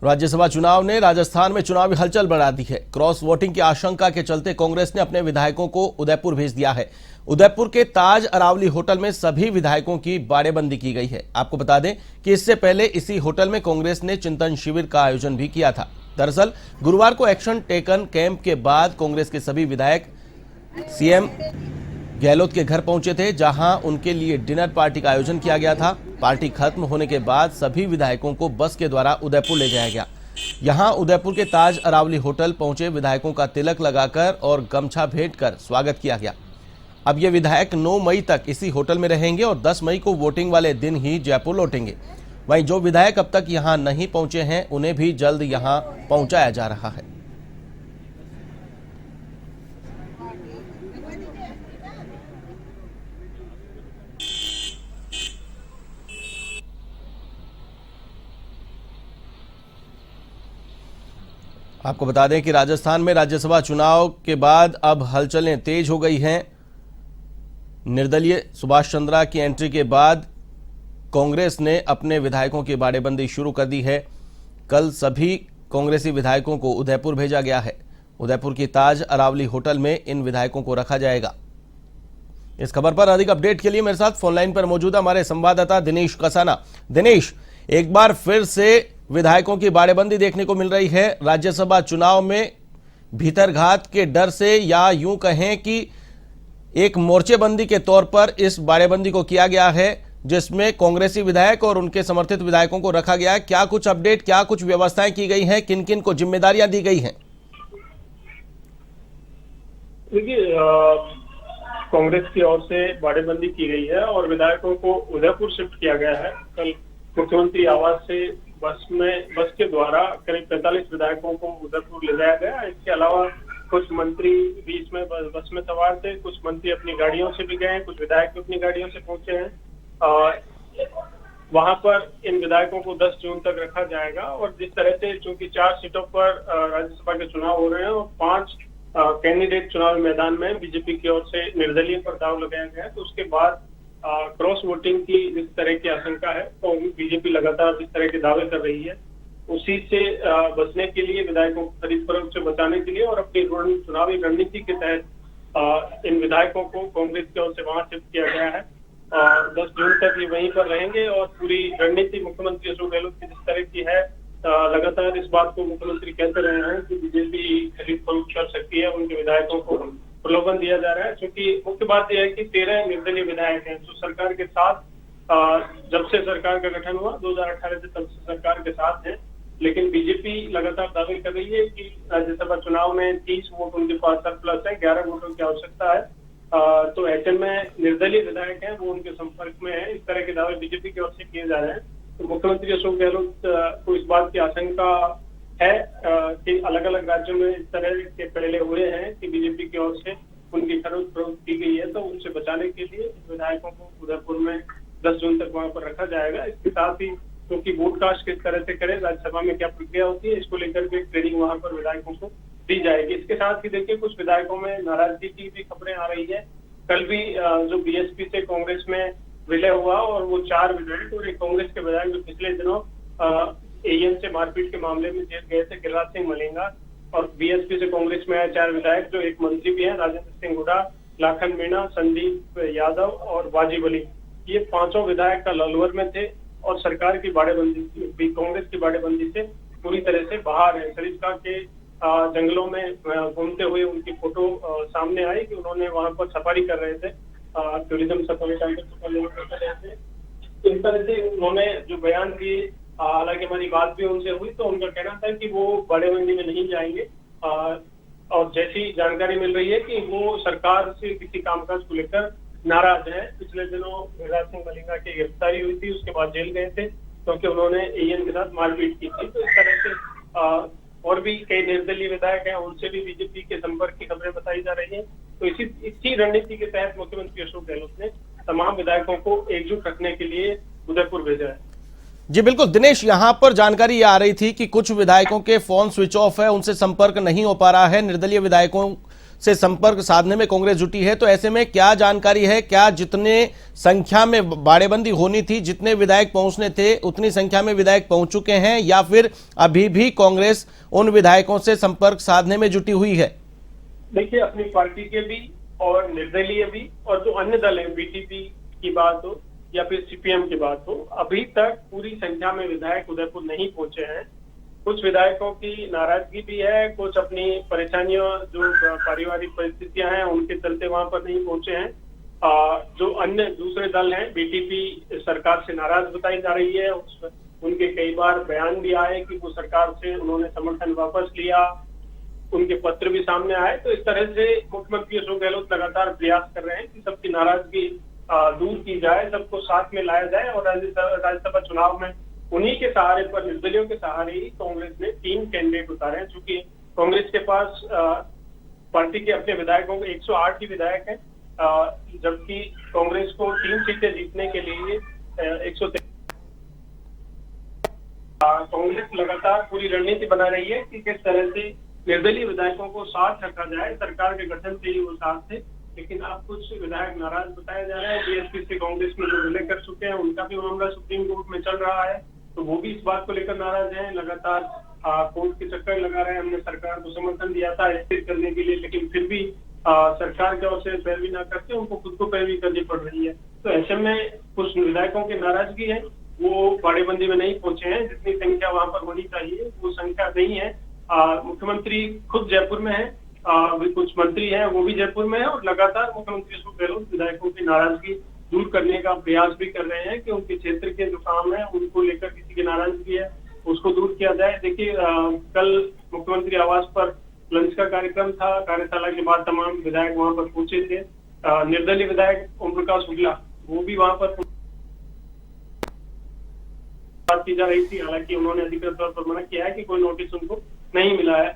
राज्यसभा चुनाव ने राजस्थान में चुनावी हलचल बढ़ा दी है। क्रॉस वोटिंग की आशंका के चलते कांग्रेस ने अपने विधायकों को उदयपुर भेज दिया है। उदयपुर के ताज अरावली होटल में सभी विधायकों की बाड़ेबंदी की गई है। आपको बता दें कि इससे पहले इसी होटल में कांग्रेस ने चिंतन शिविर का आयोजन भी किया था। दरअसल गुरुवार को एक्शन टेकन कैंप के बाद कांग्रेस के सभी विधायक सीएम गहलोत के घर पहुंचे थे, जहां उनके लिए डिनर पार्टी का आयोजन किया गया था। पार्टी खत्म होने के बाद सभी विधायकों को बस के द्वारा उदयपुर ले जाया गया। यहां उदयपुर के ताज अरावली होटल पहुंचे विधायकों का तिलक लगाकर और गमछा भेंट कर स्वागत किया गया। अब ये विधायक 9 मई तक इसी होटल में रहेंगे और 10 मई को वोटिंग वाले दिन ही जयपुर लौटेंगे। वहीं जो विधायक अब तक यहां नहीं पहुंचे हैं, उन्हें भी जल्द यहां पहुंचाया जा रहा है। आपको बता दें कि राजस्थान में राज्यसभा चुनाव के बाद अब हलचलें तेज हो गई हैं। निर्दलीय सुभाष चंद्रा की एंट्री के बाद कांग्रेस ने अपने विधायकों की बाड़ेबंदी शुरू कर दी है। कल सभी कांग्रेसी विधायकों को उदयपुर भेजा गया है। उदयपुर की ताज अरावली होटल में इन विधायकों को रखा जाएगा। इस खबर पर अधिक अपडेट के लिए मेरे साथ फोनलाइन पर मौजूद हमारे संवाददाता दिनेश कसाना। दिनेश, एक बार फिर से विधायकों की बाड़ेबंदी देखने को मिल रही है राज्यसभा चुनाव में, भीतरघात के डर से या यूं कहें कि एक मोर्चेबंदी के तौर पर इस बाड़ेबंदी को किया गया है, जिसमें कांग्रेसी विधायक और उनके समर्थित विधायकों को रखा गया है। क्या कुछ अपडेट, क्या कुछ व्यवस्थाएं की गई हैं, किन किन को जिम्मेदारियां दी गई हैं? देखिए, कांग्रेस की ओर से बाड़ेबंदी की गई है और विधायकों को उदयपुर शिफ्ट किया गया है। कल मुख्यमंत्री आवास से बस के द्वारा करीब 45 विधायकों को उदयपुर ले जाया गया। इसके अलावा कुछ मंत्री बीच में बस में सवार थे, कुछ मंत्री अपनी गाड़ियों से भी गए, कुछ विधायक अपनी गाड़ियों से पहुंचे हैं। वहां पर इन विधायकों को 10 जून तक रखा जाएगा और जिस तरह से चूंकि 4 सीटों पर राज्यसभा के चुनाव हो रहे हैं और 5 कैंडिडेट चुनावी मैदान में बीजेपी की ओर से निर्दलीय पर दाव लगाया गया है, तो उसके बाद क्रॉस वोटिंग की जिस तरह की आशंका है तो बीजेपी लगातार जिस तरह के दावे कर रही है, उसी से बचने के लिए, विधायकों को खरीद फरोख्त से बचाने के लिए और अपनी चुनावी रणनीति के तहत इन विधायकों को कांग्रेस की ओर से वहां शिफ्ट किया गया है। 10 जून तक ये वहीं पर रहेंगे और पूरी रणनीति मुख्यमंत्री अशोक गहलोत की जिस तरह की है, लगातार इस बात को मुख्यमंत्री कहते रहे हैं कि बीजेपी खरीद फरोख्त कर सकती है, उनके विधायकों को प्रलोभन दिया जा रहा है। क्योंकि मुख्य बात यह है कि 13 निर्दलीय विधायक हैं जो सरकार के साथ, जब से सरकार का गठन हुआ 2018 से तब से सरकार के साथ है, लेकिन बीजेपी लगातार दावे कर रही है कि राज्यसभा चुनाव में 30 वोट उनके पास सरप्लस है, 11 वोटों की आवश्यकता है। तो ऐसे में निर्दलीय विधायक हैं वो उनके संपर्क में है। इस तरह के दावे बीजेपी की ओर से किए जा रहे हैं। तो मुख्यमंत्री अशोक गहलोत को इस बात की आशंका है कि अलग अलग राज्यों में इस तरह के पहले हुए हैं कि बीजेपी की ओर से उनकी खरीद फरोख्त की गई है, तो उनसे बचाने के लिए विधायकों को उदयपुर में 10 जून तक वहां पर रखा जाएगा। इसके साथ ही क्योंकि वोटकास्ट किस तरह से करें, राज्यसभा में क्या प्रक्रिया होती है, इसको लेकर के ट्रेनिंग वहां पर विधायकों को दी जाएगी। इसके साथ ही देखिए, कुछ विधायकों में नाराजगी की भी खबरें आ रही है। कल भी जो बीएसपी से कांग्रेस में विलय हुआ और वो 4 विधायक और एक कांग्रेस के विधायक जो पिछले दिनों एएन से मारपीट के मामले में जेल गए थे, गिरिराज सिंह मलिंगा, और बीएसपी से कांग्रेस में आए 4 विधायक जो एक मंत्री भी हैं, राजेंद्र सिंह हुड्डा, लाखन मीणा, संदीप यादव और वाजिब अली, ये 5 विधायक कल अलवर में थे और सरकार की बाड़ेबंदी, कांग्रेस की बाड़ेबंदी से पूरी तरह से बाहर है। सरिस्का के जंगलों में घूमते हुए उनकी फोटो सामने आई कि उन्होंने वहां पर सफारी कर रहे थे, टूरिज्म सफारी कर रहे थे। इस तरह से उन्होंने जो बयान दिए, हालांकि हमारी बात भी उनसे हुई तो उनका कहना था कि वो बाड़ेबंदी में नहीं जाएंगे और जैसी जानकारी मिल रही है कि वो सरकार से किसी कामकाज को लेकर नाराज है। पिछले दिनों गिरिराज सिंह मलिंगा की गिरफ्तारी हुई थी, उसके बाद जेल गए थे क्योंकि उन्होंने एएन के साथ मारपीट की थी। तो इस तरह से और भी कई निर्दलीय विधायक हैं, उनसे भी बीजेपी के संपर्क की खबरें बताई जा रही हैं। तो इसी रणनीति के तहत मुख्यमंत्री अशोक गहलोत ने तमाम विधायकों को एकजुट रखने के लिए उदयपुर भेजा है। जी बिल्कुल दिनेश, यहां पर जानकारी आ रही थी कि कुछ विधायकों के फोन स्विच ऑफ है, उनसे संपर्क नहीं हो पा रहा है। निर्दलीय विधायकों से संपर्क साधने में कांग्रेस जुटी है। तो ऐसे में क्या जानकारी है, क्या जितने संख्या में बाड़ेबंदी होनी थी, जितने विधायक पहुंचने थे, उतनी संख्या में विधायक पहुंच चुके हैं, या फिर अभी भी कांग्रेस उन विधायकों से संपर्क साधने में जुटी हुई है? देखिए, अपनी पार्टी के भी और निर्दलीय भी और जो अन्य दल है, बीटीपी की बात हो या फिर सीपीएम की बात हो, अभी तक पूरी संख्या में विधायक उदयपुर नहीं पहुंचे हैं। कुछ विधायकों की नाराजगी भी है, कुछ अपनी परेशानियों, जो पारिवारिक परिस्थितियां हैं उनके चलते वहां पर नहीं पहुंचे हैं। जो अन्य दूसरे दल हैं, बीटीपी सरकार से नाराज बताई जा रही है। उनके कई बार बयान भी आए कि वो सरकार से उन्होंने समर्थन वापस लिया, उनके पत्र भी सामने आए। तो इस तरह से मुख्यमंत्री अशोक गहलोत लगातार प्रयास कर रहे हैं कि सबकी नाराजगी दूर की जाए, सबको साथ में लाया जाए। और राज्यसभा चुनाव में उन्हीं के सहारे पर, निर्दलियों के सहारे ही कांग्रेस ने 3 कैंडिडेट उतारे हैं। चूंकि कांग्रेस के पास पार्टी के अपने विधायकों को 108 ही विधायक हैं, जबकि कांग्रेस को 3 सीटें जीतने के लिए 113। कांग्रेस लगातार पूरी रणनीति बना रही है कि किस तरह से निर्दलीय विधायकों को साथ रखा जाए। सरकार के गठन से ही वो साथ थे, लेकिन अब कुछ विधायक नाराज बताया जा रहा है। बीएसपी से कांग्रेस में जो विलय कर चुके हैं, उनका भी मामला सुप्रीम कोर्ट में चल रहा है, तो वो भी इस बात को लेकर नाराज हैं। लगातार कोर्ट के चक्कर लगा रहे हैं। हमने सरकार को समर्थन दिया था स्थिर करने के लिए, लेकिन फिर भी सरकार की ओर से पैरवी न करके उनको खुद को पैरवी करनी पड़ रही है। तो ऐसे में कुछ विधायकों की नाराजगी है, वो बाड़ेबंदी में नहीं पहुंचे हैं। जितनी संख्या वहां पर होनी चाहिए वो संख्या नहीं है। मुख्यमंत्री खुद जयपुर में है, कुछ मंत्री हैं वो भी जयपुर में है, और लगातार मुख्यमंत्री अशोक गहलोत विधायकों की नाराजगी दूर करने का प्रयास भी कर रहे हैं कि उनके क्षेत्र के जो काम है उनको लेकर किसी की नाराजगी है उसको दूर किया जाए। देखिए, कल मुख्यमंत्री आवास पर लंच का कार्यक्रम था। कार्यशाला के बाद तमाम विधायक वहां पर पहुंचे थे। निर्दलीय विधायक ओम प्रकाश शुक्ला वो भी वहां पर बात की जा रही थी। हालांकि उन्होंने अधिकृत तौर पर मना किया है कि कोई नोटिस उनको नहीं मिला है।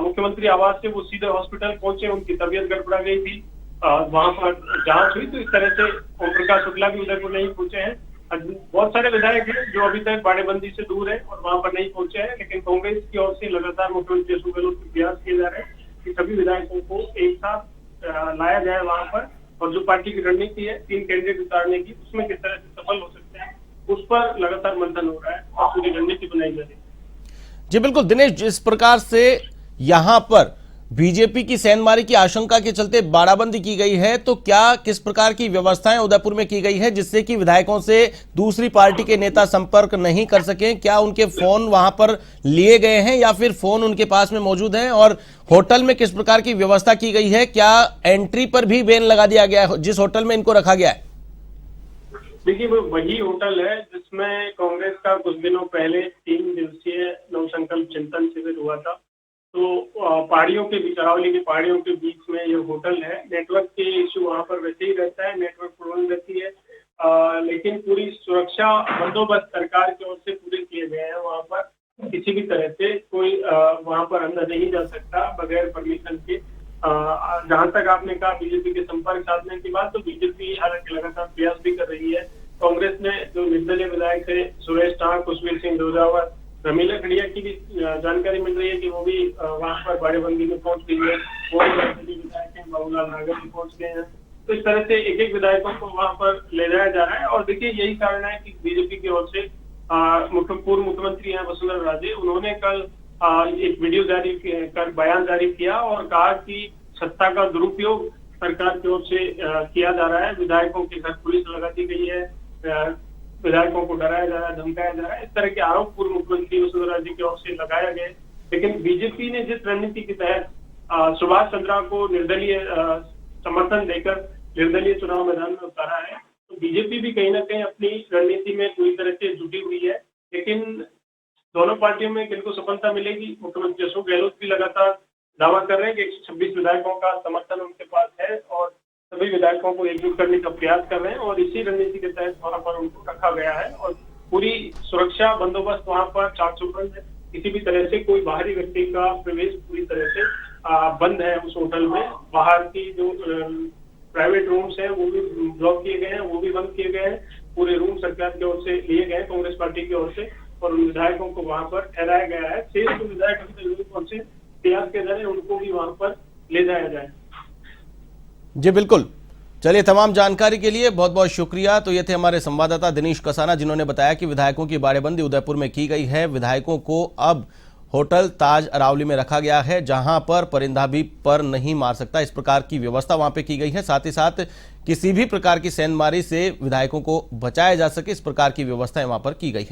मुख्यमंत्री आवास से वो सीधे हॉस्पिटल पहुंचे, उनकी तबीयत गड़बड़ा गई थी, वहां पर जांच हुई। तो इस तरह से ओम प्रकाश शुक्ला भी उधर को नहीं पहुंचे हैं। बहुत सारे विधायक हैं जो अभी तक बाड़ेबंदी से दूर है और वहां पर नहीं पहुंचे हैं, लेकिन कांग्रेस की ओर से लगातार मुख्यमंत्री अशोक गहलोत के प्रयास किए जा रहे हैं कि सभी विधायकों को एक साथ लाया जाए वहां पर, और जो पार्टी की रणनीति है 3 कैंडिडेट उतारने की, उसमें किस तरह से सफल हो सकते हैं उस पर लगातार मंथन हो रहा है और पूरी रणनीति बनाई जा रही है। जी बिल्कुल दिनेश, जिस प्रकार से यहां पर बीजेपी की सेंधमारी की आशंका के चलते बाड़ाबंदी की गई है, तो क्या किस प्रकार की व्यवस्थाएं उदयपुर में की गई है जिससे कि विधायकों से दूसरी पार्टी के नेता संपर्क नहीं कर सकें? क्या उनके फोन वहां पर लिए गए हैं या फिर फोन उनके पास में मौजूद हैं? और होटल में किस प्रकार की व्यवस्था की गई है? क्या एंट्री पर भी बैन लगा दिया गया है जिस होटल में इनको रखा गया है? देखिए, वो वही होटल है जिसमें कांग्रेस का कुछ दिनों पहले 3 दिवसीय नवसंकल्प चिंतन शिविर हुआ था। तो पहाड़ियों के बीच, अरावली की पहाड़ियों के बीच में ये होटल है। नेटवर्क के इश्यू वहां पर वैसे ही रहता है, नेटवर्क प्रॉब्लम रहती है, लेकिन पूरी सुरक्षा बंदोबस्त सरकार की ओर से पूरे किए गए हैं। वहां पर किसी भी तरह से कोई वहां पर अंदर नहीं जा सकता बगैर परमिशन के। जहां तक आपने कहा बीजेपी के संपर्क साधने की बात, तो बीजेपी हालांकि लगातार प्रयास भी कर रही है। कांग्रेस ने जो निर्दलीय विधायक थे सुरेश टांग, कुशवीर सिंह जोजावर, रमीला खड़िया की भी जानकारी मिल रही है कि वो भी वहां पर बाड़ेबंदी में पहुंच गई है। वो विधायक हैं बाबूलाल नागर भी पहुंच गए हैं। तो इस तरह से एक एक विधायकों को वहां पर ले जाया जा रहा है। और देखिए, यही कारण है कि बीजेपी की ओर से पूर्व मुख्यमंत्री हैं वसुंधरा राजे, उन्होंने कल एक वीडियो जारी कर बयान जारी किया और कहा कि सत्ता का दुरुपयोग सरकार की ओर से किया जा रहा है। विधायकों के घर पुलिस लगा दी गई है, विधायकों को डराया जा रहा है, धमकाया जा रहा है। इस तरह के आरोप पूर्व मुख्यमंत्री वसुंधरा राजे की ओर से लगाया गया। लेकिन बीजेपी ने जिस रणनीति के तहत सुभाष चंद्रा को निर्दलीय समर्थन देकर निर्दलीय चुनाव मैदान में उतारा है, तो बीजेपी भी कहीं ना कहीं अपनी रणनीति में पूरी तरह से जुटी हुई है। लेकिन दोनों पार्टियों में किनको सफलता मिलेगी, मुख्यमंत्री अशोक गहलोत भी लगातार दावा कर रहे हैं कि 126 विधायकों का समर्थन उनके पास है और सभी विधायकों को एकजुट करने का प्रयास कर रहे हैं, और इसी रणनीति के तहत वहां पर उनको रखा गया है। और पूरी सुरक्षा बंदोबस्त वहां पर चाक चौबंद है। किसी भी तरह से कोई बाहरी व्यक्ति का प्रवेश पूरी तरह से बंद है उस होटल में। बाहर की जो प्राइवेट रूम्स हैं वो भी ब्लॉक किए गए हैं, वो भी बंद किए गए हैं। पूरे रूम सरकार की ओर से लिए गए, कांग्रेस पार्टी की ओर से, और उन विधायकों को वहां पर ठहराया गया है। शेष जो विधायक अभी तक पहुंचे, प्रयास किया जा रहे हैं उनको भी वहां पर ले जाया जाए। जी बिल्कुल। चलिए, तमाम जानकारी के लिए बहुत बहुत शुक्रिया। तो ये थे हमारे संवाददाता दिनेश कसाना, जिन्होंने बताया कि विधायकों की बाड़ेबंदी उदयपुर में की गई है। विधायकों को अब होटल ताज अरावली में रखा गया है, जहां पर परिंदा भी पर नहीं मार सकता, इस प्रकार की व्यवस्था वहां पे की गई है। साथ ही साथ किसी भी प्रकार की सेंधमारी से विधायकों को बचाया जा सके, इस प्रकार की व्यवस्थाएं वहां पर की गई है।